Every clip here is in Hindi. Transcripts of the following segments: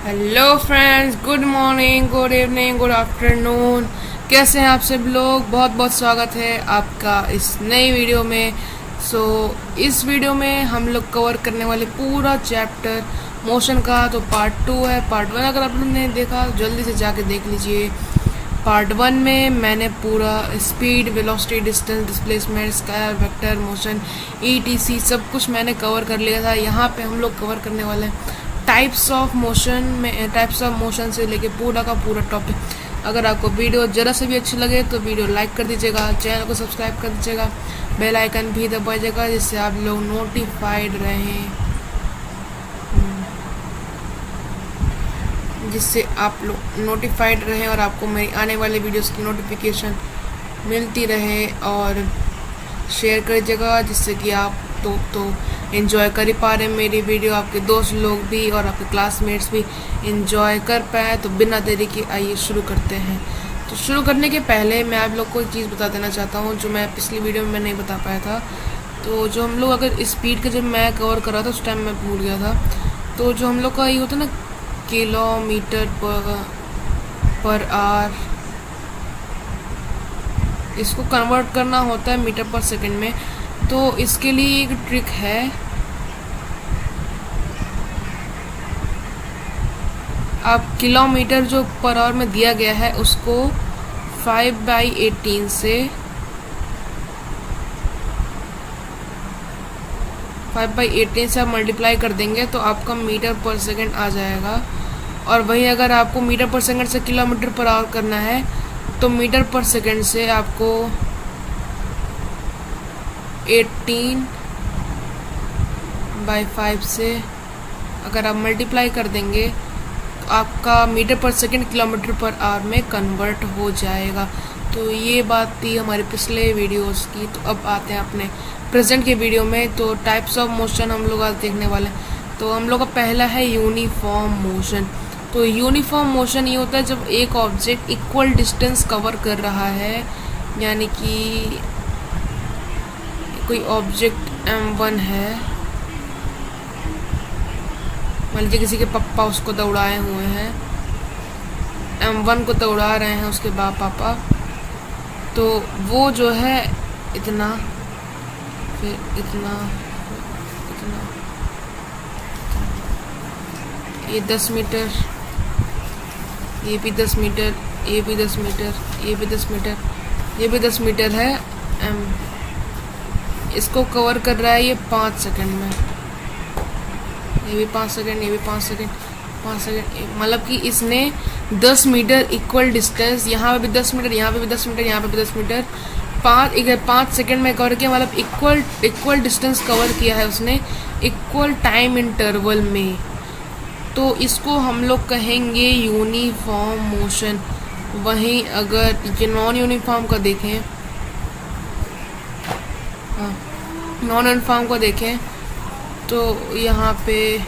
Hello friends, good morning, good evening, good afternoon. कैसे हैं आप सब लोग? बहुत बहुत स्वागत है आपका इस नई वीडियो में। इस वीडियो में हम लोग कवर करने वाले पूरा चैप्टर मोशन का तो पार्ट 2 है। पार्ट 1 अगर आप लोगों ने देखा तो जल्दी से जाके देख लीजिए। पार्ट 1 में मैंने पूरा speed, velocity, distance, displacement, scalar, vector, motion, etc सब कुछ मैंने कवर कर लिया था। यहाँ पे हम लोग कवर करने वाले हैं टाइप्स ऑफ मोशन से लेके पूरा का पूरा टॉपिक। अगर आपको वीडियो ज़रा से भी अच्छी लगे तो वीडियो लाइक कर दीजिएगा, चैनल को सब्सक्राइब कर दीजिएगा, बेल आइकन भी दबाइएगा जिससे आप लोग नोटिफाइड रहें, और आपको मेरी आने वाले वीडियोस की नोटिफिकेशन मिलती रहे। और शेयर कर दीजिएगा जिससे कि आप तो एंजॉय कर ही पा रहे हैं मेरी वीडियो, आपके दोस्त लोग भी और आपके क्लासमेट्स भी एंजॉय कर पाए। तो बिना देरी के आइए शुरू करते हैं। तो शुरू करने के पहले मैं आप लोग को एक चीज़ बता देना चाहता हूँ जो मैं पिछली वीडियो में नहीं बता पाया था। तो जो हम लोग अगर स्पीड का जब मैं कवर कर रहा था उस टाइम मैं भूल गया था। तो जो हम लोग का ये होता है ना, किलोमीटर पर आवर, इसको कन्वर्ट करना होता है मीटर पर सेकंड में। तो इसके लिए एक ट्रिक है। आप किलोमीटर जो पर आवर में दिया गया है उसको 5/18 से 5/18 से आप मल्टीप्लाई कर देंगे तो आपका मीटर पर सेकंड आ जाएगा। और वहीं अगर आपको मीटर पर सेकंड से किलोमीटर पर आवर करना है तो मीटर पर सेकंड से आपको 18/5 से अगर आप मल्टीप्लाई कर देंगे तो आपका मीटर पर सेकंड किलोमीटर पर आवर में कन्वर्ट हो जाएगा। तो ये बात थी हमारे पिछले वीडियोस की। तो अब आते हैं अपने प्रेजेंट के वीडियो में। तो टाइप्स ऑफ मोशन हम लोग आज देखने वाले हैं। तो हम लोग का पहला है यूनिफॉर्म मोशन। तो यूनिफॉर्म मोशन ये होता है जब एक ऑब्जेक्ट इक्वल डिस्टेंस कवर कर रहा है, यानी कि कोई ऑब्जेक्ट M1 है, मान लीजिए किसी के पापा उसको दौड़ाए हुए हैं, M1 को दौड़ा रहे हैं उसके पापा। तो वो जो है इतना, फिर इतना, इतना, ये 10 मीटर, ये भी 10 मीटर, ये भी 10 मीटर, ये भी 10 मीटर, ये भी 10 मीटर है। इसको कवर कर रहा है ये 5 सेकंड में। ये भी 5 सेकंड, ये भी 5 सेकंड, 5 सेकंड, मतलब कि इसने 10 मीटर इक्वल डिस्टेंस, यहाँ पे भी 10 मीटर, यहाँ पे भी 10 मीटर, यहाँ पे भी 10 मीटर, 5 सेकंड में कवर किया। मतलब इक्वल डिस्टेंस कवर किया है उसने इक्वल टाइम इंटरवल में। तो इसको हम लोग कहेंगे यूनिफॉर्म मोशन। वहीं अगर ये नॉन यूनिफॉर्म का देखें, नॉन यूनिफॉर्म को देखें तो यहाँ पे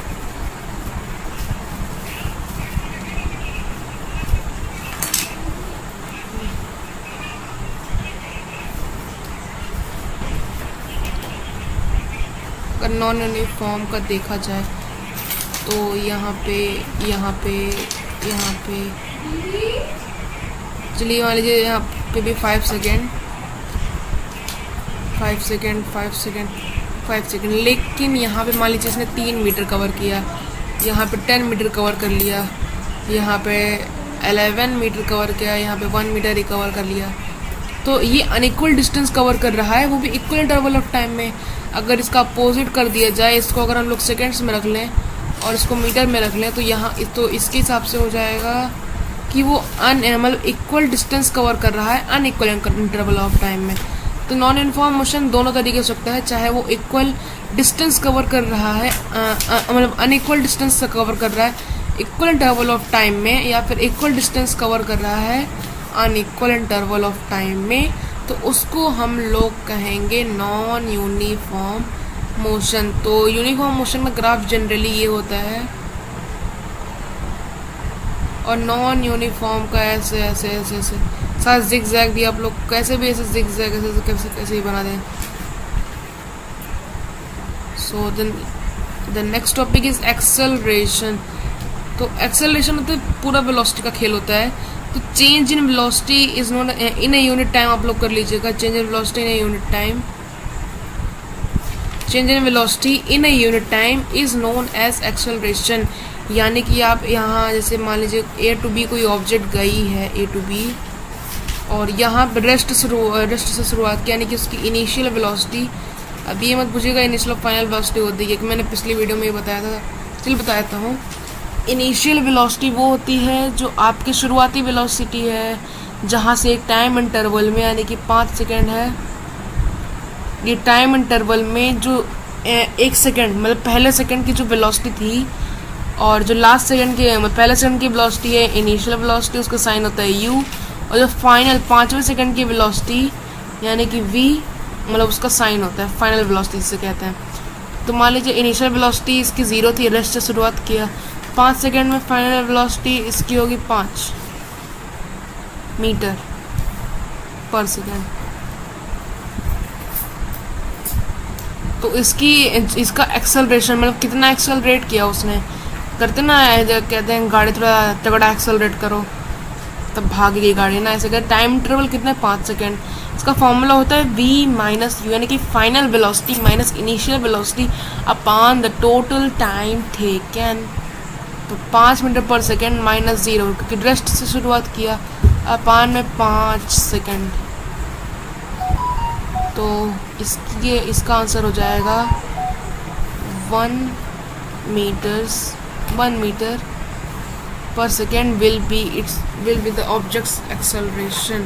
अगर नॉन यूनिफॉर्म का देखा जाए तो यहाँ पे चलिए मान लीजिए यहाँ पे भी 5 सेकेंड, 5 सेकेंड, 5 सेकेंड, 5 सेकेंड। लेकिन यहाँ पे मान लीजिए इसने 3 मीटर कवर किया, यहाँ पे 10 मीटर कवर कर लिया, यहाँ पे 11 मीटर कवर किया, यहाँ पे 1 मीटर ही कवर कर लिया। तो ये अनइक्वल डिस्टेंस कवर कर रहा है, वो भी इक्वल इंटरवल ऑफ टाइम में। अगर इसका अपोजिट कर दिया जाए, इसको अगर हम लोग सेकेंड्स में रख लें और इसको मीटर में रख लें तो यहाँ तो इसके हिसाब से हो जाएगा कि वो मतलब इक्वल डिस्टेंस कवर कर रहा है अनइक्वल इंटरवल ऑफ टाइम में। तो नॉन यूनिफॉर्म मोशन दोनों तरीके से सकता है, चाहे वो इक्वल डिस्टेंस कवर कर रहा है, मतलब अनइक्वल डिस्टेंस कवर कर रहा है इक्वल इंटरवल ऑफ टाइम में, या फिर इक्वल डिस्टेंस कवर कर रहा है अनइक्वल इंटरवल ऑफ टाइम में। तो उसको हम लोग कहेंगे नॉन यूनिफॉर्म मोशन। तो यूनिफॉर्म मोशन का ग्राफ जनरली ये होता है, और नॉन यूनिफॉर्म का ऐसे ऐसे ऐसे ऐसे साथ जिग जैग भी आप लोग कैसे भी ऐसे जिग जैग कैसे ही बना दें। So then the next topic is acceleration. तो एक्सेलरेशन होता है पूरा वेलोसिटी का खेल होता है। तो change in velocity is not in a unit time, आप लोग कर लीजिएगा, change in velocity in a unit time, change in velocity in a unit time is known as acceleration. यानी कि आप यहाँ जैसे मान लीजिए ए टू बी कोई ऑब्जेक्ट गई है, ए टू बी, और यहाँ पर रेस्ट से शुरुआत की, यानी कि उसकी इनिशियल वेलोसिटी, अब ये मत पूछिएगा इनिशियल और फाइनल वेलोसिटी होती है कि मैंने पिछली वीडियो में ये बताया था, स्टिल बताता हूँ। इनिशियल वेलोसिटी वो होती है जो आपकी शुरुआती वेलोसिटी है, जहाँ से एक टाइम इंटरवल में, यानी कि 5 सेकेंड है, ये टाइम इंटरवल में जो 1 सेकेंड मतलब पहले सेकेंड की जो वेलोसिटी थी और जो लास्ट सेकेंड की मतलब पहले सेकेंड की वेलोसिटी है इनिशियल वेलोसिटी, उसका साइन होता है u, और जो फाइनल 5वें सेकेंड की वेलोसिटी यानी कि v मतलब उसका साइन होता है फाइनल वेलोसिटी जिसे कहते हैं। तो मान लीजिए इनिशियल वेलोसिटी इसकी 0 थी, रेस्ट से शुरुआत किया, 5 सेकेंड में फाइनल वेलोसिटी इसकी होगी 5 मीटर पर सेकेंड। तो इसका एक्सेलरेशन मतलब कितना एक्सेलरेट किया उसने, करते ना कहते हैं गाड़ी थोड़ा तगड़ा एक्सेलरेट करो तब भागेगी गाड़ी ना, ऐसे कर टाइम इंटरवल कितना है 5 सेकेंड। इसका फॉर्मूला होता है v माइनस यू, यानी कि final velocity minus initial velocity upon the total time taken. तो 5 मीटर पर सेकेंड माइनस 0 क्योंकि रेस्ट से शुरुआत किया, अपॉन में 5 सेकेंड। तो इसका आंसर हो जाएगा 1 metre per second will be the object's acceleration.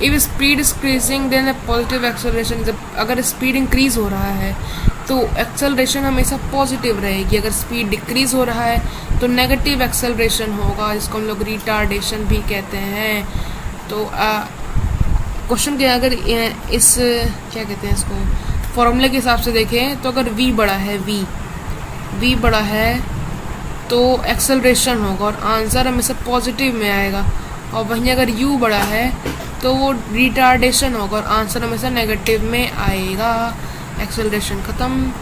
If speed is increasing then a positive acceleration is अगर स्पीड इंक्रीज हो रहा है तो एक्सेलरेशन हमेशा पॉजिटिव रहेगी, अगर स्पीड डिक्रीज हो रहा है तो नेगेटिव एक्सेलरेशन होगा, जिसको हम लोग रिटार्डेशन भी कहते हैं। तो क्वेश्चन क्या, अगर इस क्या कहते हैं इसको फॉर्मूले के हिसाब से देखें तो अगर v बड़ा है, v बड़ा है तो एक्सेलरेशन होगा और आंसर हमेशा पॉजिटिव में आएगा, और वहीं अगर u बड़ा है तो वो रिटार्डेशन होगा और आंसर हमेशा नेगेटिव में आएगा। एक्सेलरेशन ख़त्म।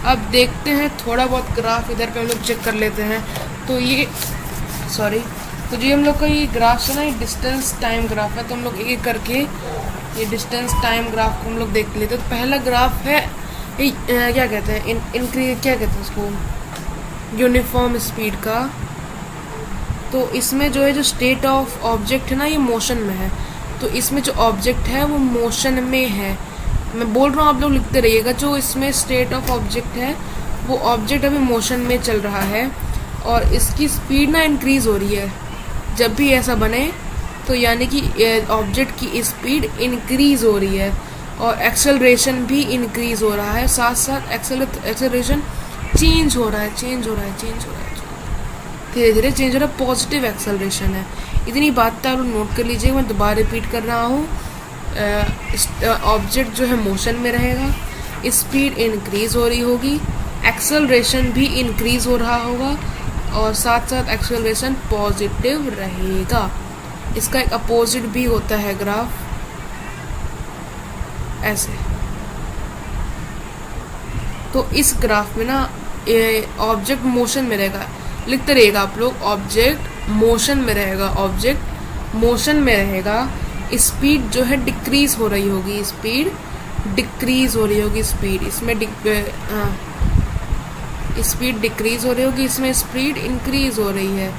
अब देखते हैं थोड़ा बहुत ग्राफ इधर पे हम लोग चेक कर लेते हैं। तो ये तो जो हम लोग का ये ग्राफ है ना, ये डिस्टेंस टाइम ग्राफ है, तो हम लोग एक करके ये डिस्टेंस टाइम ग्राफ को हम लोग देख लेते हैं। तो पहला ग्राफ है क्या कहते हैं इंक्रीज, क्या कहते हैं उसको, यूनिफॉर्म स्पीड का। तो इसमें जो है जो स्टेट ऑफ ऑब्जेक्ट है ना, ये मोशन में है, तो इसमें जो ऑब्जेक्ट है वो मोशन में है। मैं बोल रहा हूँ, आप लोग लिखते रहिएगा। जो इसमें स्टेट ऑफ ऑब्जेक्ट है वो ऑब्जेक्ट अभी मोशन में चल रहा है और इसकी स्पीड ना इंक्रीज हो रही है। जब भी ऐसा बने तो यानी कि ऑब्जेक्ट की स्पीड इंक्रीज हो रही है और एक्सेलरेशन भी इंक्रीज हो रहा है, साथ साथ एक्सेलरेशन चेंज हो रहा है, धीरे धीरे चेंज हो रहा है, पॉजिटिव एक्सेलरेशन है। इतनी बात तो आप नोट कर लीजिए, मैं दोबारा रिपीट कर रहा हूँ। ऑब्जेक्ट जो है मोशन में रहेगा, स्पीड इंक्रीज हो रही होगी, एक्सेलरेशन भी इंक्रीज हो रहा होगा और साथ साथ एक्सेलरेशन पॉजिटिव रहेगा। इसका एक अपोजिट भी होता है ग्राफ, ऐसे। तो इस ग्राफ में ना ऑब्जेक्ट मोशन में रहेगा, लिखते रहेगा आप लोग, ऑब्जेक्ट मोशन में रहेगा, ऑब्जेक्ट मोशन में रहेगा। स्पीड जो है डिक्रीज हो रही होगी, स्पीड डिक्रीज हो रही होगी, स्पीड इसमें स्पीड डिक्रीज हो रही होगी, इसमें स्पीड इंक्रीज हो रही है,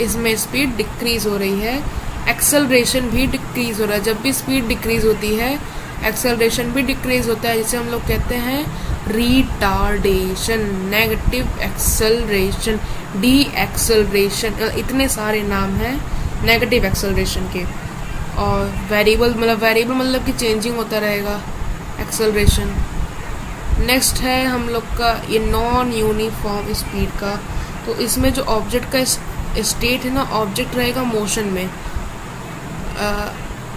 इसमें स्पीड डिक्रीज हो रही है, एक्सेलरेशन भी डिक्रीज हो रहा है। जब भी स्पीड डिक्रीज होती है एक्सेलरेशन भी डिक्रीज होता है, जिसे हम लोग कहते हैं retardation, negative acceleration, D acceleration, इतने सारे नाम हैं नेगेटिव एक्सेलरेशन के। और वेरिएबल मतलब कि चेंजिंग होता रहेगा एक्सेलरेशन। नेक्स्ट है हम लोग का ये नॉन यूनिफॉर्म स्पीड का। तो इसमें जो ऑब्जेक्ट का स्टेट है ना, ऑब्जेक्ट रहेगा मोशन में।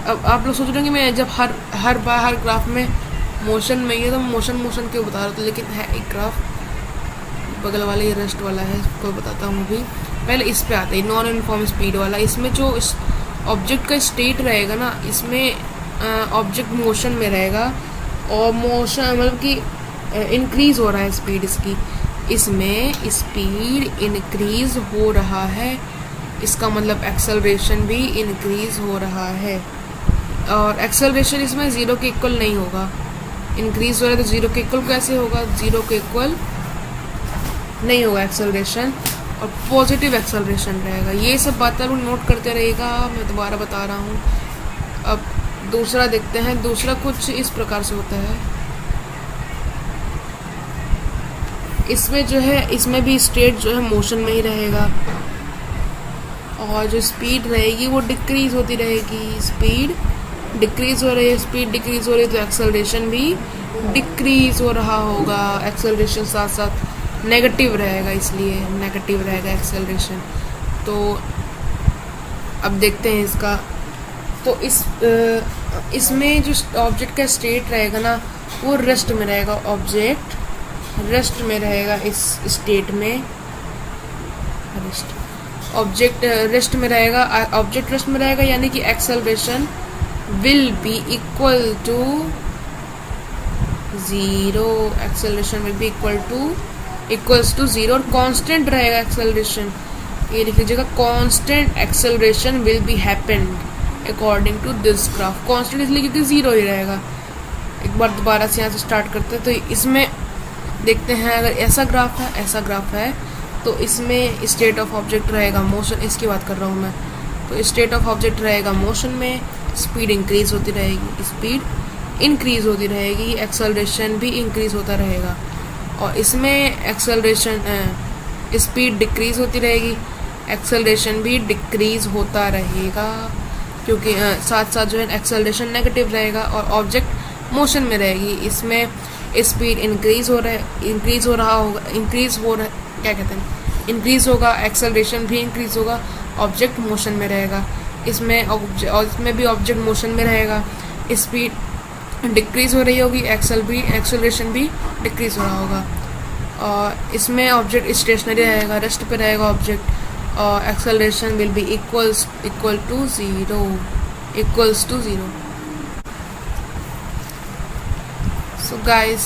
अब आप लोग सोच रहे हैं कि मैं जब हर ग्राफ में मोशन में ही है तो मोशन क्यों बता रहा था, लेकिन है एक ग्राफ बगल वाला, ये रेस्ट वाला है, इसको बताता हूँ अभी। पहले इस पे आता है नॉन यूनिफॉर्म स्पीड वाला। इसमें जो ऑब्जेक्ट का स्टेट रहेगा ना, इसमें ऑब्जेक्ट मोशन में रहेगा और मोशन मतलब कि इंक्रीज हो रहा है स्पीड इसकी। इसमें स्पीड इंक्रीज हो रहा है, इसका मतलब एक्सेलरेशन भी इंक्रीज हो रहा है। और एक्सेलरेशन इसमें ज़ीरो के इक्वल नहीं होगा, इंक्रीज हो रहा है तो ज़ीरो के इक्वल कैसे होगा, ज़ीरो के इक्वल नहीं होगा एक्सेलरेशन, और पॉजिटिव एक्सेलरेशन रहेगा। ये सब बातें लोग नोट करते रहेगा, मैं दोबारा बता रहा हूँ। अब दूसरा देखते हैं, दूसरा कुछ इस प्रकार से होता है। इसमें जो है, इसमें भी स्टेट जो है मोशन में ही रहेगा, और जो स्पीड रहेगी वो डिक्रीज होती रहेगी। स्पीड डिक्रीज हो रही है, स्पीड डिक्रीज हो रही है तो एक्सेलरेशन भी डिक्रीज हो रहा होगा। एक्सेलरेशन साथ साथ नेगेटिव रहेगा, इसलिए नेगेटिव रहेगा एक्सेलरेशन। तो अब देखते हैं इसका। तो इसमें जो ऑब्जेक्ट का स्टेट रहेगा ना, वो रेस्ट में रहेगा। ऑब्जेक्ट रेस्ट में रहेगा, इस स्टेट में रेस्ट, ऑब्जेक्ट रेस्ट में रहेगा। ऑब्जेक्ट रेस्ट में रहेगा यानी कि acceleration will be equal to zero, acceleration will be equals to zero, और कांस्टेंट रहेगा एक्सेलरेशन। ये लिख लीजिएगा, constant acceleration will be happened according to this graph. Constant इसलिए क्योंकि ज़ीरो ही रहेगा। एक बार दोबारा से यहाँ से स्टार्ट करते हैं। तो इसमें देखते हैं, अगर ऐसा ग्राफ है तो इसमें स्टेट ऑफ ऑब्जेक्ट रहेगा मोशन, इसकी बात कर रहा हूँ मैं। तो स्टेट ऑफ ऑब्जेक्ट रहेगा मोशन में, स्पीड इंक्रीज होती रहेगी, स्पीड इंक्रीज होती रहेगी, एक्सेलरेशन भी इंक्रीज होता रहेगा। और इसमें एक्सेलरेशन स्पीड डिक्रीज होती रहेगी, एक्सेलरेशन भी डिक्रीज होता रहेगा, क्योंकि साथ साथ जो है एक्सेलरेशन नेगेटिव रहेगा और ऑब्जेक्ट मोशन में रहेगी। इसमें स्पीड इंक्रीज हो रहा होगा, इंक्रीज होगा, एक्सेलरेशन भी इंक्रीज होगा, ऑब्जेक्ट मोशन में रहेगा। इसमें भी ऑब्जेक्ट मोशन में रहेगा, स्पीड डिक्रीज हो रही होगी, एक्सेलरेशन भी डिक्रीज हो रहा होगा। और इसमें ऑब्जेक्ट स्टेशनरी रहेगा, रेस्ट पे रहेगा ऑब्जेक्ट, और acceleration will be equal to zero. So guys,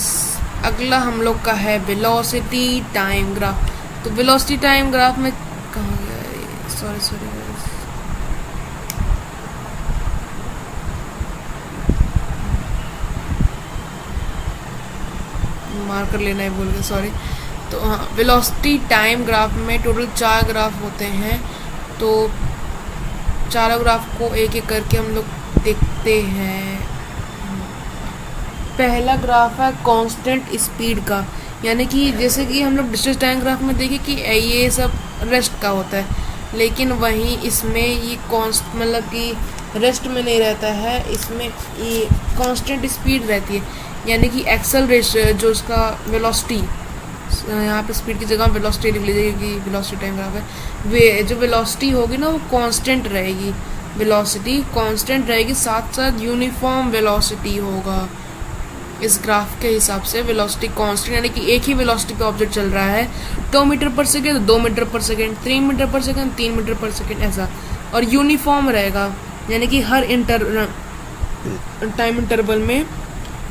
अगला हम लोग का है वेलोसिटी टाइम ग्राफ। तो वेलोसिटी टाइम ग्राफ में कहाँ गया, सॉरी मार्कर लेना है बोल के, सॉरी। तो हाँ, वेलोसिटी टाइम ग्राफ में टोटल 4 ग्राफ होते हैं। तो चारों ग्राफ को एक एक करके हम लोग देखते हैं। पहला ग्राफ है कांस्टेंट स्पीड का, यानी कि जैसे कि हम लोग डिस्टेंस टाइम ग्राफ में देखें कि ये सब रेस्ट का होता है, लेकिन वहीं इसमें ये मतलब कि रेस्ट में नहीं रहता है, इसमें ये कांस्टेंट स्पीड रहती है। यानी कि एक्सेलरेशन जो उसका वेलोसिटी, यहाँ पे स्पीड की जगह वेलोसिटी लिख लीजिए कि वेलोसिटी टाइम ग्राफ है, वे जो वेलोसिटी होगी ना वो कांस्टेंट रहेगी, वेलोसिटी कांस्टेंट रहेगी, साथ साथ यूनिफॉर्म वेलोसिटी होगा। इस ग्राफ के हिसाब से वेलोसिटी कांस्टेंट, यानी कि एक ही वेलोसिटी पे ऑब्जेक्ट चल रहा है, 2 मीटर पर सेकेंड 2 मीटर पर सेकेंड, 3 मीटर पर सेकेंड 3 मीटर पर सेकेंड, ऐसा। और यूनिफॉर्म रहेगा, यानी कि हर टाइम इंटरवल में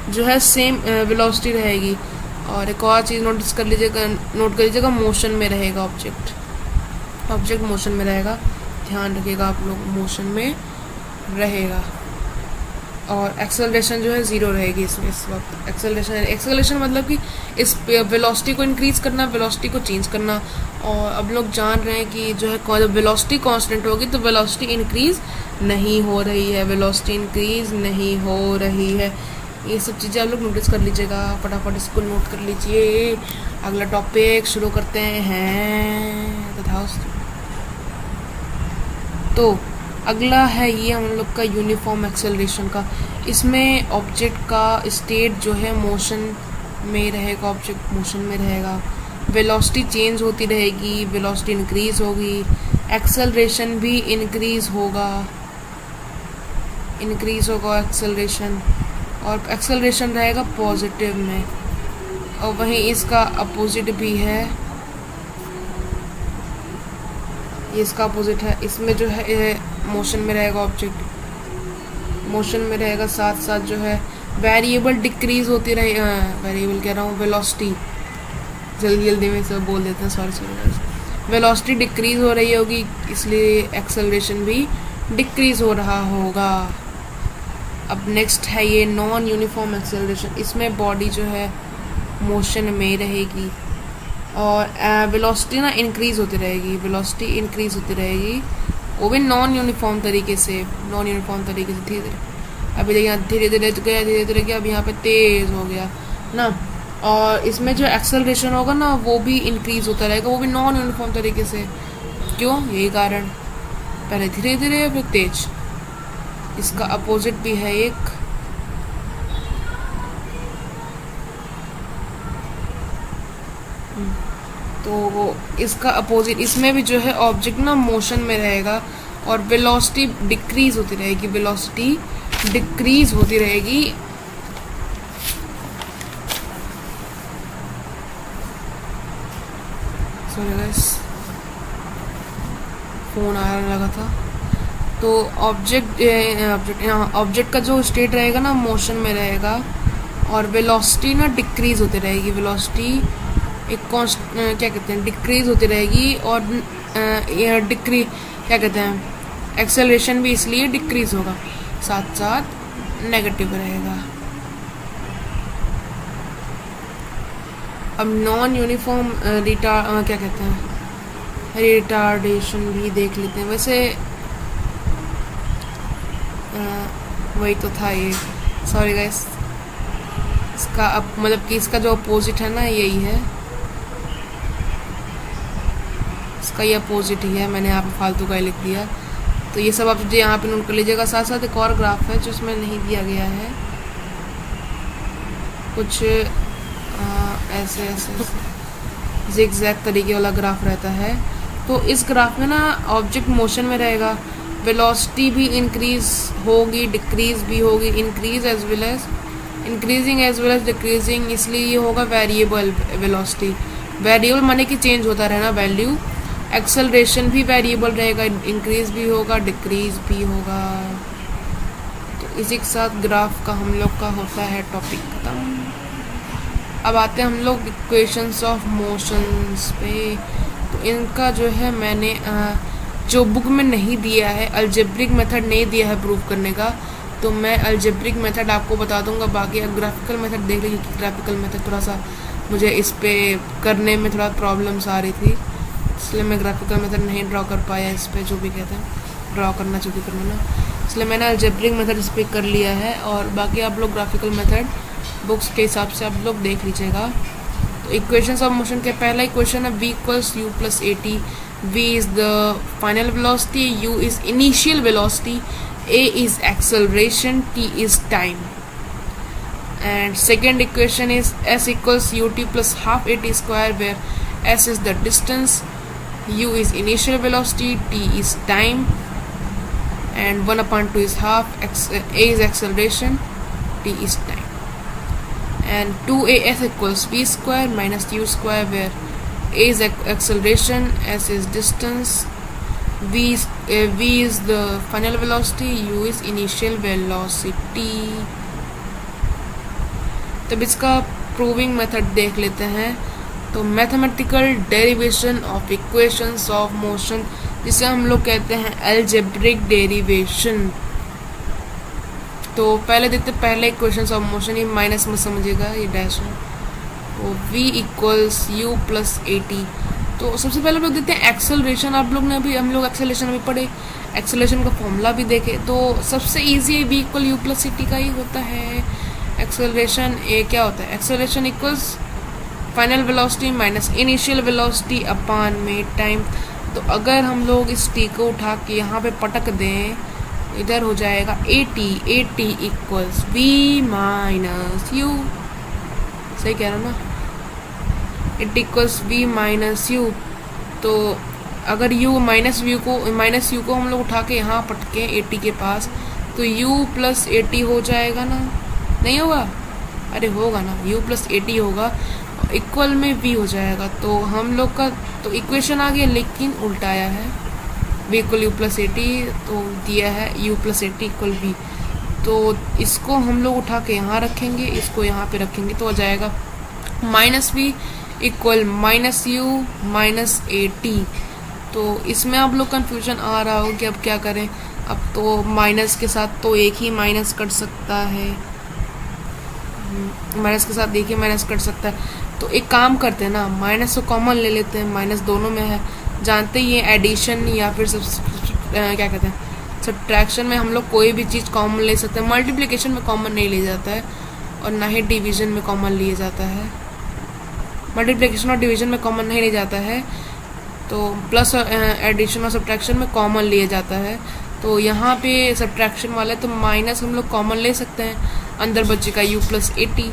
जो है सेम वेलोसिटी रहेगी। और एक और चीज़ नोट कर लीजिएगा, मोशन में रहेगा ऑब्जेक्ट मोशन में रहेगा, ध्यान रखिएगा आप लोग, मोशन में रहेगा। और एक्सेलरेशन जो है 0 रहेगी इसमें इस वक्त। एक्सेलरेशन मतलब कि इस वेलोसिटी को इंक्रीज करना, वेलोसिटी को चेंज करना। और अब लोग जान रहे हैं कि जो है जब वेलोसिटी कांस्टेंट होगी तो वेलोसिटी इंक्रीज नहीं हो रही है, ये सब चीज़ें आप लोग नोटिस कर लीजिएगा, फटाफट इसको नोट कर लीजिए। अगला टॉपिक शुरू करते हैं तथास्तु। तो अगला है ये हम लोग का यूनिफॉर्म एक्सेलरेशन का। इसमें ऑब्जेक्ट का स्टेट जो है मोशन में रहेगा, ऑब्जेक्ट मोशन में रहेगा, वेलोसिटी चेंज होती रहेगी, वेलोसिटी इंक्रीज होगी, एक्सेलरेशन भी इंक्रीज होगा एक्सेलरेशन, और एक्सेलरेशन रहेगा पॉजिटिव में। और वहीं इसका अपोजिट भी है, ये इसका अपोजिट है। इसमें जो है मोशन में रहेगा ऑब्जेक्ट, मोशन में रहेगा, साथ साथ जो है वेरिएबल डिक्रीज होती रहे, वेरिएबल कह रहा हूँ, वेलोसिटी जल्दी जल्दी में सब बोल देते हैं, सॉरी। वेलोसिटी डिक्रीज हो रही होगी, इसलिए एक्सेलरेशन भी डिक्रीज हो रहा होगा। अब नेक्स्ट है ये नॉन यूनिफॉर्म एक्सेलरेशन। इसमें बॉडी जो है मोशन में रहेगी और वेलोसिटी ना इंक्रीज होती रहेगी, वेलोसिटी इंक्रीज होती रहेगी, वो भी नॉन यूनिफॉर्म तरीके से धीरे धीरे। अभी देखिए धीरे धीरे गया, अब यहाँ पे तेज हो गया ना। और इसमें जो एक्सेलरेशन होगा ना वो भी इंक्रीज होता रहेगा, वो भी नॉन यूनिफॉर्म तरीके से। क्यों? यही कारण, पहले धीरे धीरे फिर तेज। इसका अपोजिट भी है एक, तो इसका अपोजिट, इसमें भी जो है ऑब्जेक्ट ना मोशन में रहेगा और वेलोसिटी डिक्रीज होती रहेगी, वेलोसिटी डिक्रीज होती रहेगी। सॉरी गाइस, फोन आने लगा था। तो ऑब्जेक्ट का जो स्टेट रहेगा ना मोशन में रहेगा और वेलोसिटी ना डिक्रीज होती रहेगी, वेलोसिटी एक क्या कहते हैं डिक्रीज होती रहेगी। और क्या कहते हैं एक्सेलरेशन भी इसलिए डिक्रीज होगा, साथ साथ नेगेटिव रहेगा। अब नॉन यूनिफॉर्म क्या कहते हैं रिटार्डेशन भी देख लेते हैं। वैसे वही तो था ये, सॉरी गाइस। इसका अब मतलब कि इसका जो अपोजिट है ना यही है, इसका ये अपोजिट ही है। मैंने यहाँ पे फालतू का ही लिख दिया, तो ये सब आप यहाँ पे नोट कर लीजिएगा। साथ साथ एक और ग्राफ है जो इसमें नहीं दिया गया है, कुछ ऐसे ज़िगज़ैग तरीके वाला ग्राफ रहता है। तो इस ग्राफ में ना ऑब्जेक्ट मोशन में रहेगा, वेलोसिटी भी इंक्रीज होगी, डिक्रीज भी होगी, increasing as well as decreasing, इसलिए ये होगा वेरिएबल वेलोसिटी। वेरिएबल माने कि चेंज होता रहना वैल्यू। एक्सेलरेशन भी वेरिएबल रहेगा, इंक्रीज भी होगा, डिक्रीज भी होगा। तो इसी के साथ ग्राफ का हम लोग का होता है टॉपिक खत्म। अब आते हैं हम लोग इक्वेशंस ऑफ मोशंस पे। तो इनका जो है मैंने जो बुक में नहीं दिया है, अलजेब्रिक मेथड नहीं दिया है प्रूव करने का, तो मैं अलजेब्रिक मेथड आपको बता दूंगा। बाकी अब ग्राफिकल मेथड देख लीजिए, क्योंकि ग्राफिकल मेथड थोड़ा सा मुझे इस पे करने में थोड़ा प्रॉब्लम्स आ रही थी, इसलिए मैं ग्राफिकल मेथड नहीं ड्रॉ कर पाया इस पर, जो भी कहते हैं ड्रॉ करना जो भी करना ना, इसलिए मैंने अलजेब्रिक मेथड इस पर कर लिया है। और बाकी आप लोग ग्राफिकल मेथड बुक्स के हिसाब से आप लोग देख लीजिएगा। तो इक्वेशंस ऑफ मोशन के पहला इक्वेशन है v = u + at। v is the final velocity, u is initial velocity, a is acceleration, t is time. And second equation is s = ut + half at square, where s is the distance, u is initial velocity, t is time, and 1/2 is half, a is acceleration, t is time. And 2as = v square minus u square, where a is acceleration, s is distance, v is the final velocity, u is initial velocity. तब इसका प्रूविंग मेथड देख लेते हैं। तो mathematical derivation of equations of motion, जिसे हम लोग कहते हैं अलजेब्रिक डेरिवेशन। तो पहले देखते हैं पहले इक्वेशंस ऑफ मोशन, ये माइनस में समझिएगा, ये डैश है। तो v = u + at। तो सबसे पहले लोग देखते हैं एक्सेलरेशन। आप लोग ने अभी हम लोग एक्सेलरेशन अभी पढ़े, एक्सेलरेशन का फॉर्मूला भी देखे। तो सबसे इजी v = u + at का ही होता है। एक्सेलरेशन ए क्या होता है, acceleration equals final velocity minus initial velocity upon में टाइम। तो अगर हम लोग इस टी को उठा के यहाँ पे पटक दें, इधर हो जाएगा at = v - u। सही कह रहा हूँ ना, it = v - u। तो अगर माइनस यू को हम लोग उठा के यहाँ पटके at के पास, तो u + at हो जाएगा ना, नहीं होगा? अरे होगा ना, u + at होगा, इक्वल में v हो जाएगा। तो हम लोग का तो इक्वेशन आ गया, लेकिन उल्टाया है। v = u + at, तो दिया है u + at = v। तो इसको हम लोग उठा के यहाँ रखेंगे, इसको यहाँ पे रखेंगे, तो हो जाएगा -v equal minus you minus A T. तो इसमें आप लोग कन्फ्यूजन आ रहा हो कि अब क्या करें। अब तो माइनस के साथ तो एक ही माइनस कट सकता है, माइनस के साथ एक ही माइनस कट सकता है। तो एक काम करते हैं ना, माइनस को कॉमन ले लेते हैं, माइनस दोनों में है। जानते ही है एडिशन या फिर क्या कहते हैं सब्ट्रैक्शन में हम लोग कोई भी चीज़ कॉमन ले सकते हैं। मल्टीप्लिकेशन में कॉमन नहीं लिया जाता है और ना ही डिवीजन में कॉमन लिया जाता है। मल्टीप्लिकेशन और डिवीजन में कॉमन नहीं लिया जाता है, तो प्लस एडिशन और सब्ट्रैक्शन में कॉमन लिया जाता है। तो यहाँ पे सब्ट्रैक्शन वाला है तो माइनस हम लोग कॉमन ले सकते हैं, अंदर बचेगा u प्लस ए टी।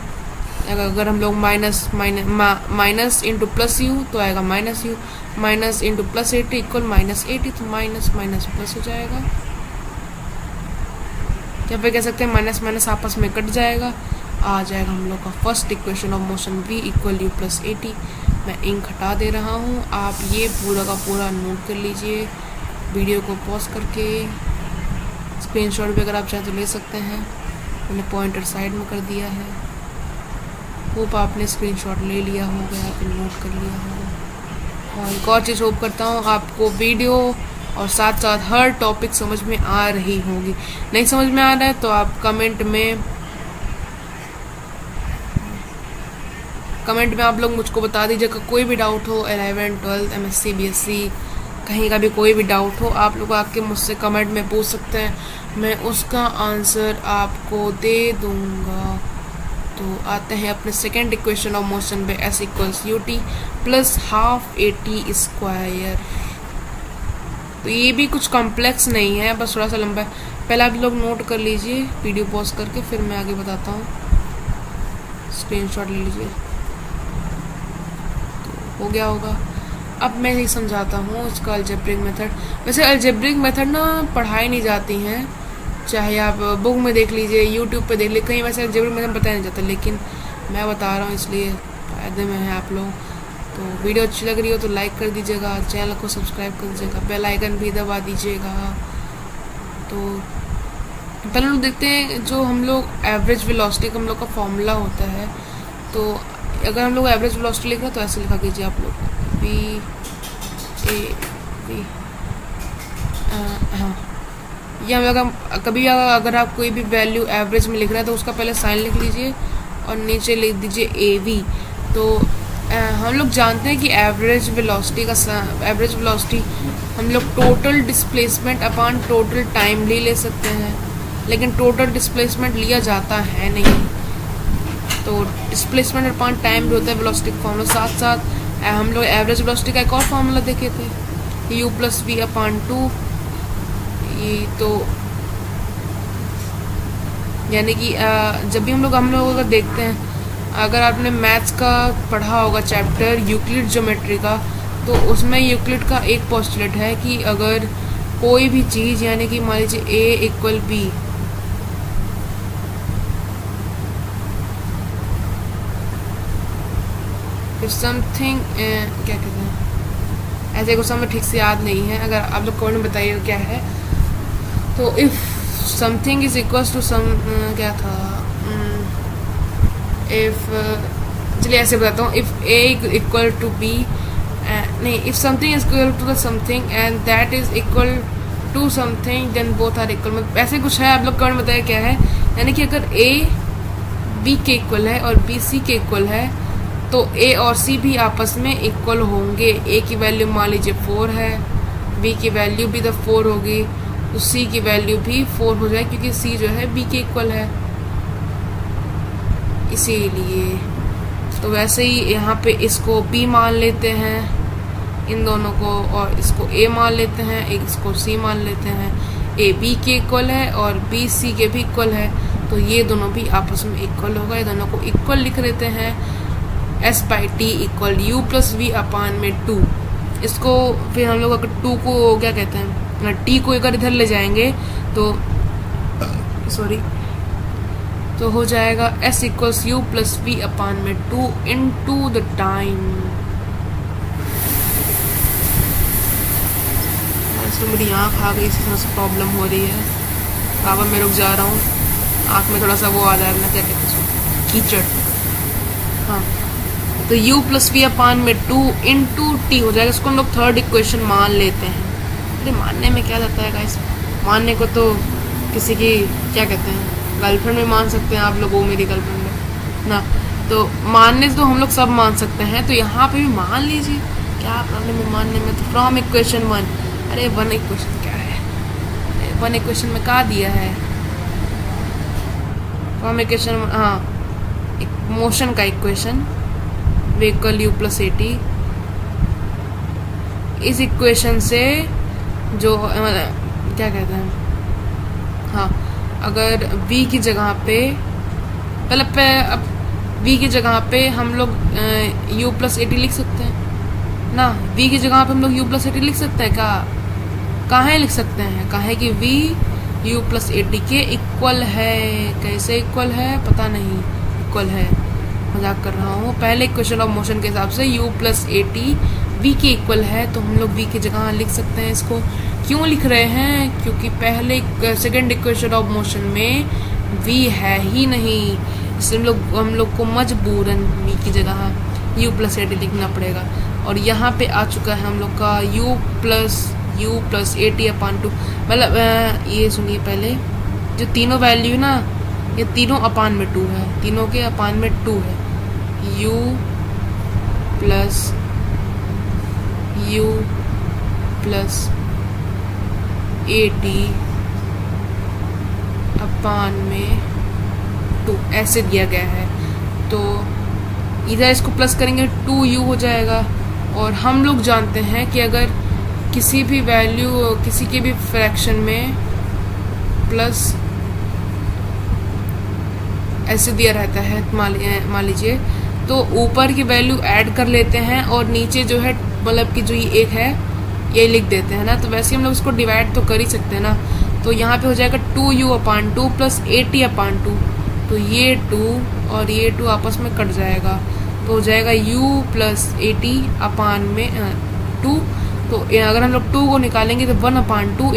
अगर हम लोग माइनस इंटू प्लस यू तो आएगा minus you, minus into plus A T equal minus A T, तो माइनस माइनस प्लस हो जाएगा। या फिर कह सकते हैं माइनस माइनस आपस में कट जाएगा, आ जाएगा हम लोग का first equation of motion v equal you plus A T. मैं इंक हटा दे रहा हूँ, आप ये पूरा का पूरा नोट कर लीजिए वीडियो को पॉज करके। स्क्रीनशॉट भी अगर आप चाहें तो ले सकते हैं, मैंने पॉइंटर साइड में कर दिया है। होप आपने स्क्रीनशॉट ले लिया होगा या फिर नोट कर लिया होगा। और एक और चीज़ होप करता हूँ आपको वीडियो और साथ साथ हर टॉपिक समझ में आ रही होगी। नहीं समझ में आ रहा है तो आप कमेंट में आप लोग मुझको बता दीजिएगा। कोई भी डाउट हो 11th 12th MSc BSc कहीं का भी कोई भी डाउट हो आप लोग आके मुझसे कमेंट में पूछ सकते हैं, मैं उसका आंसर आपको दे दूंगा। तो आते हैं अपने सेकेंड इक्वेशन ऑफ मोशन पे, s equals U T plus half A T square. तो ये भी कुछ कॉम्प्लेक्स नहीं है, बस थोड़ा सा लंबा है। पहले आप लोग नोट कर लीजिए वीडियो पॉज करके, फिर मैं आगे बताता हूँ। स्क्रीनशॉट ले लीजिए, तो हो गया होगा। अब मैं ही समझाता हूँ इसका अलजेब्रिक मेथड। वैसे अलजेब्रिक मेथड ना पढ़ाई नहीं जाती हैं, चाहे आप बुक में देख लीजिए, यूट्यूब पे देख लीजिए, कहीं वैसे अलजेब्रिक मेथड बताया नहीं जाता, लेकिन मैं बता रहा हूँ इसलिए फ़ायदे में है आप लोग। तो वीडियो अच्छी लग रही हो तो लाइक कर दीजिएगा, चैनल को सब्सक्राइब कर दीजिएगा, बेल आइकन भी दबा दीजिएगा। तो पहले लोग देखते हैं जो हम लोग एवरेज वेलोसिटी का हम लोग का फॉर्मूला होता है। तो अगर हम लोग एवरेज वेलोसिटी लिख रहे हैं तो ऐसे लिखा कीजिए आप लोग वी हाँ, या अगर कभी अगर आप कोई भी वैल्यू एवरेज में लिख रहे हैं तो उसका पहले साइन लिख लीजिए और नीचे लिख दीजिए ए वी। तो हम लोग जानते हैं कि एवरेज वेलोसिटी हम लोग total displacement upon total time ले सकते हैं, लेकिन टोटल डिस्प्लेसमेंट लिया जाता है नहीं। तो डिस्प्लेसमेंट अपॉन टाइम भी होता है वेलोसिटी का फॉर्मूला। साथ साथ हम लोग एवरेज वेलोसिटी का एक और फॉर्मूला देखे थे, u प्लस वी अपॉन 2। ये तो यानी कि जब भी हम लोग अगर देखते हैं, अगर आपने मैथ्स का पढ़ा होगा चैप्टर यूक्लिड ज्योमेट्री का, तो उसमें यूक्लिड का एक पोस्टुलेट है कि अगर कोई भी चीज़ यानी कि मान लीजिए a equal b, if something क्या कहते हैं, ऐसे कुछ हमें ठीक से याद नहीं है, अगर आप लोग कमेंट में बताइए क्या है। तो if something is equals to some क्या था, इफ चलिए ऐसे बताता हूँ, if a equal to b नहीं, if something is equal to the something and that is equal to something then both are equal. मतलब ऐसे कुछ है, आप लोग कमेंट बताइए क्या है। यानी कि अगर a b के इक्वल है और b c के इक्वल है तो a और c भी आपस में इक्वल होंगे। a की वैल्यू मान लीजिए 4 है, b की वैल्यू भी तो 4 होगी, तो c की वैल्यू भी 4 हो जाए क्योंकि c जो है b के इक्वल है, इसीलिए। तो वैसे ही यहाँ पे इसको b मान लेते हैं इन दोनों को, और इसको a मान लेते हैं, एक इसको c मान लेते हैं। a b के इक्वल है और b c के भी इक्वल है, तो ये दोनों भी आपस में इक्वल होगा। ये दोनों को इक्वल लिख लेते हैं, s by T equal u plus V upon में 2। इसको फिर हम लोग अगर 2 को क्या कहते हैं, t को अगर इधर ले जाएंगे तो तो हो जाएगा s equals you plus V upon में 2 इनटू द टाइम। तो मेरी आँख आ गई, इसमें से प्रॉब्लम हो रही है। बाबा मैं रुक जा रहा हूँ, आँख में थोड़ा सा वो आ जा रहा है, क्या कहते हैं कीचड़। हाँ, तो u प्लस वी अपान में 2 इंटू टी हो जाएगा। इसको हम लोग थर्ड इक्वेशन मान लेते हैं। अरे मानने में क्या जाता है गाइस, मानने को तो किसी की क्या कहते हैं गर्लफ्रेंड में मान सकते हैं आप लोग, वो मेरी गर्लफ्रेंड है ना, तो मानने से तो हम लोग सब मान सकते हैं, तो यहाँ पे भी मान लीजिए, क्या प्रॉब्लम है मानने में। तो फ्रॉम इक्वेशन 1, अरे 1 इक्वेशन क्या है, 1 इक्वेशन में क्या दिया है, फ्रॉम इक्वेशन, हाँ मोशन का equation vehicle u plus A T, इस इक्वेशन से जो क्या कहते हैं, हाँ अगर v की जगह पे अब v की जगह पे हम लोग u प्लस ए टी लिख सकते हैं ना, v की जगह पे हम लोग u प्लस ए टी लिख सकते हैं, कहाँ लिख सकते हैं, कहाँ कि v u plus A T के इक्वल है। कैसे इक्वल है पता नहीं, इक्वल है, मजाक कर रहा हूँ। पहले इक्वेशन ऑफ मोशन के हिसाब से u plus A T v के इक्वल है, तो हम लोग v की जगह लिख सकते हैं इसको। क्यों लिख रहे हैं, क्योंकि पहले सेकंड इक्वेशन ऑफ मोशन में v है ही नहीं, इसलिए हम लोग को मजबूरन v की जगह u प्लस ए टी लिखना पड़ेगा। और यहाँ पे आ चुका है हम लोग का u plus A T upon 2, मतलब ये सुनिए पहले, जो तीनों वैल्यू ना ये तीनों अपान में 2 है, तीनों के अपान में 2 है, u plus A T upon में 2 ऐसे दिया गया है। तो इधर इसको प्लस करेंगे 2u हो जाएगा। और हम लोग जानते हैं कि अगर किसी भी वैल्यू किसी के भी फ्रैक्शन में प्लस ऐसे दिया रहता है, मान लीजिए, तो ऊपर की वैल्यू ऐड कर लेते हैं और नीचे जो है मतलब कि जो ये एक है ये लिख देते हैं ना, तो वैसे हम लोग इसको डिवाइड तो कर ही सकते हैं ना। तो यहाँ पे हो जाएगा 2u upon 2 plus A T upon 2, तो ये 2 और ये 2 आपस में कट जाएगा, तो हो जाएगा u plus A T upon में 2। तो अगर हम लोग 2 को निकालेंगे तो 1 अपान 2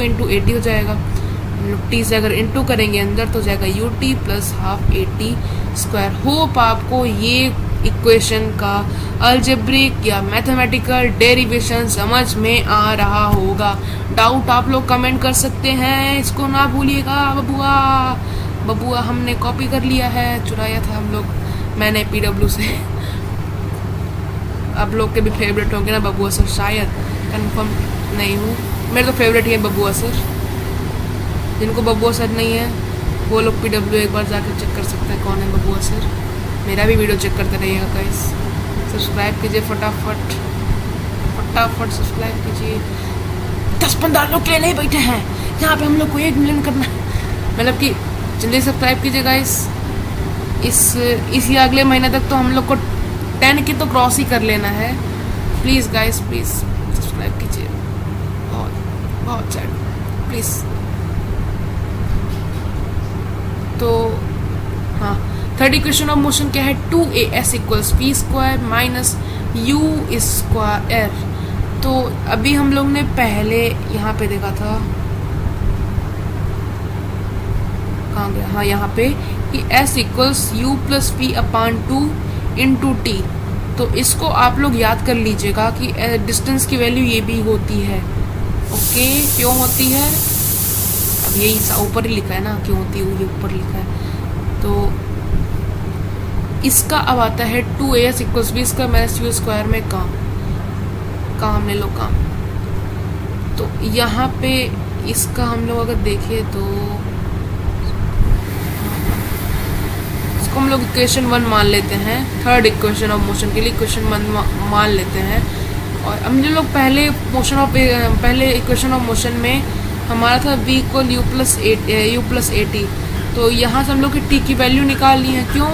इंटू ए टी हो जाएगा। हम लोग टी से अगर इंटू करेंगे अंदर तो हो जाएगा U T plus half A T square. Hope आपको ये इक्वेशन का अलजेब्रिक या मैथमेटिकल डेरिवेशन समझ में आ रहा होगा। डाउट आप लोग कमेंट कर सकते हैं, इसको ना भूलिएगा। बबुआ हमने कॉपी कर लिया है, चुराया था हम लोग, मैंने पीडब्ल्यू से। आप लोग के भी फेवरेट होंगे ना बबुआ सर, शायद, कंफर्म नहीं हूँ, मेरे तो फेवरेट ही है बबुआ सर। जिनको बबुआ सर नहीं है वो लोग पीडब्ल्यू एक बार जाकर चेक कर सकते हैं कौन है बबुआ सर। मेरा भी वीडियो चेक करते रहिएगा गाइस। सब्सक्राइब कीजिए फटाफट सब्सक्राइब कीजिए। 10-15 लोग के लिए नहीं बैठे हैं यहाँ पे, हम लोग को 1 मिलियन करना है, मतलब कि जल्दी सब्सक्राइब कीजिए गाइस। इसी अगले महीने तक तो हम लोग को 10 की तो क्रॉस ही कर लेना है। प्लीज़ गाइस, प्लीज़ सब्सक्राइब कीजिए, बहुत सैड, प्लीज़। तो हाँ, थर्ड इक्वेशन ऑफ मोशन क्या है, 2as equals P square minus U square. तो अभी हम लोग ने पहले यहाँ पे देखा था, कहाँ गया, हाँ यहाँ पे, कि s equals you plus P upon 2 into T. तो इसको आप लोग याद कर लीजिएगा कि डिस्टेंस की वैल्यू ये भी होती है। ओके, क्यों होती है, अब यही ऊपर ही लिखा है ना, क्यों होती है ये ऊपर लिखा है। तो इसका अब आता है 2as equals B square minus U square में काम ले लो काम। तो यहाँ पे इसका हम लोग अगर देखें तो इसको हम लोग इक्वेशन 1 मान लेते हैं, थर्ड इक्वेशन ऑफ मोशन के लिए इक्वेशन 1 मान लेते हैं। और हम जो लोग पहले इक्वेशन ऑफ मोशन में हमारा था v equal you plus A T, तो यहाँ से हम लोग टी की वैल्यू निकाल ली है। क्यों,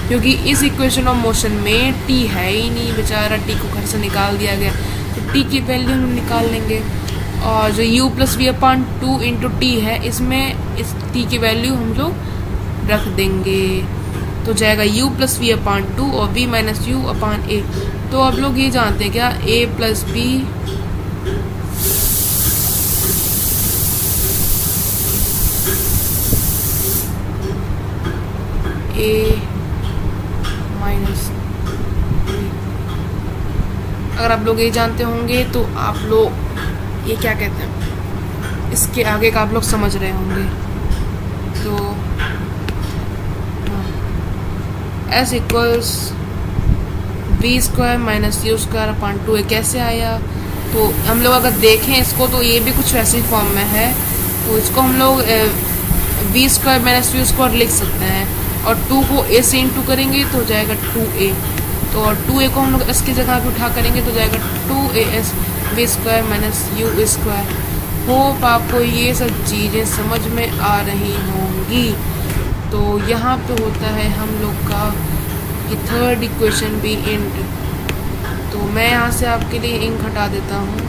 क्योंकि इस इक्वेशन ऑफ मोशन में टी है ही नहीं, बेचारा टी को घर से निकाल दिया गया, तो टी की वैल्यू हम निकाल लेंगे। और जो u plus V upon 2 into T है, इसमें इस टी की वैल्यू हम लोग रख देंगे, तो जाएगा u प्लस वी अपान 2 और v minus U upon A. तो आप लोग ये जानते हैं क्या, a plus B a minus. अगर आप लोग ये जानते होंगे तो आप लोग ये क्या कहते हैं, इसके आगे का आप लोग समझ रहे होंगे। तो S equals we square minus U square upon 2 कैसे आया? तो हम लोग अगर देखें इसको तो ये भी कुछ वैसी फॉर्म में है। तो इसको हम लोग V square minus U square लिख सकते हैं, और 2 को ए से इंटू करेंगे तो हो जाएगा 2a। तो और 2a को हम लोग एस की जगह पे उठा करेंगे तो जाएगा 2as V square minus U square. Hope आपको ये सब चीज़ें समझ में आ रही होंगी। तो यहाँ पे होता है हम लोग का कि थर्ड इक्वेशन भी इंट। तो मैं यहाँ से आपके लिए इंक हटा देता हूँ,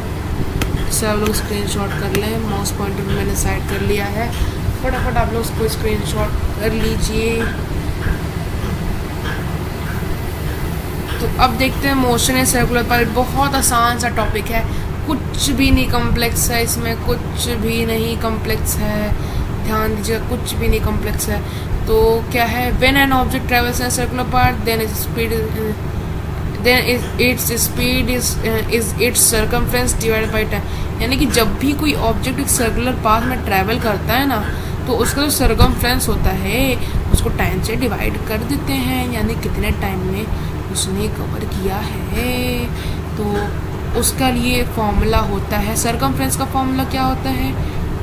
इससे आप लोग स्क्रीनशॉट कर लें। माउस पॉइंटर भी मैंने साइड कर लिया है, फटाफट आप लोग उसको स्क्रीनशॉट कर लीजिए। तो अब देखते हैं मोशन ए सर्कुलर पाइप। बहुत आसान सा टॉपिक है, कुछ भी नहीं कॉम्प्लेक्स है इसमें, कुछ भी नहीं कॉम्प्लेक्स है, ध्यान दीजिएगा, कुछ भी नहीं कॉम्प्लेक्स है। तो क्या है, when an object travels in circular path then its speed is its circumference divided by time. यानी कि जब भी कोई ऑब्जेक्ट एक सर्कुलर पाथ में ट्रैवल करता है ना, तो उसका जो सर्कमफ्रेंस होता है उसको टाइम से डिवाइड कर देते हैं, यानी कितने टाइम में उसने कवर किया है। तो उसका लिए फॉर्मूला होता है, सर्कमफ्रेंस का फॉर्मूला क्या होता है,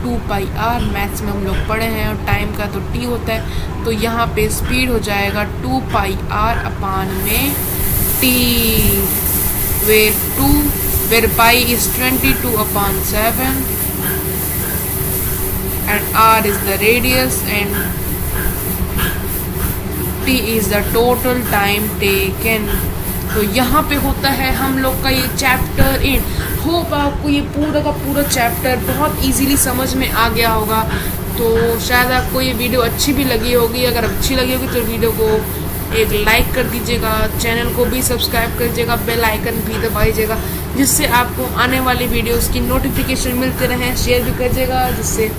2πr। मैथ्स में हम लोग पढ़े हैं, और टाइम का तो t होता है। तो यहाँ पे स्पीड हो जाएगा 2πr अपान में t, where pi is 22/7 and r is the radius and t is the total time taken। तो यहाँ पे होता है हम लोग का ये चैप्टर इन। होप आपको ये पूरा का पूरा चैप्टर बहुत इजीली समझ में आ गया होगा। तो शायद आपको ये वीडियो अच्छी भी लगी होगी। अगर अच्छी लगी होगी तो वीडियो को एक लाइक कर दीजिएगा, चैनल को भी सब्सक्राइब कर दीजिएगा, बेल आइकन भी दबाइएगा, जिससे आपको आने वाली वीडियोस की नोटिफिकेशन मिलते रहें। शेयर भी कर दीजिएगा, जिससे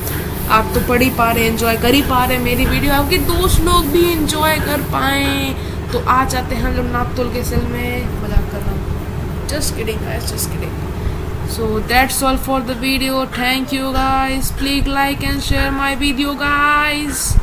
आप तो पढ़ ही पा रहे, एंजॉय कर ही पा रहे मेरी वीडियो, आपके दोस्त लोग भी एंजॉय कर पाएँ। तो आ जाते हैं हम लोग नाप तोल के सेल में। मजाक कर रहा हूँ, just kidding guys, just kidding. So that's all for the video. Thank you guys. Please like and share my video guys.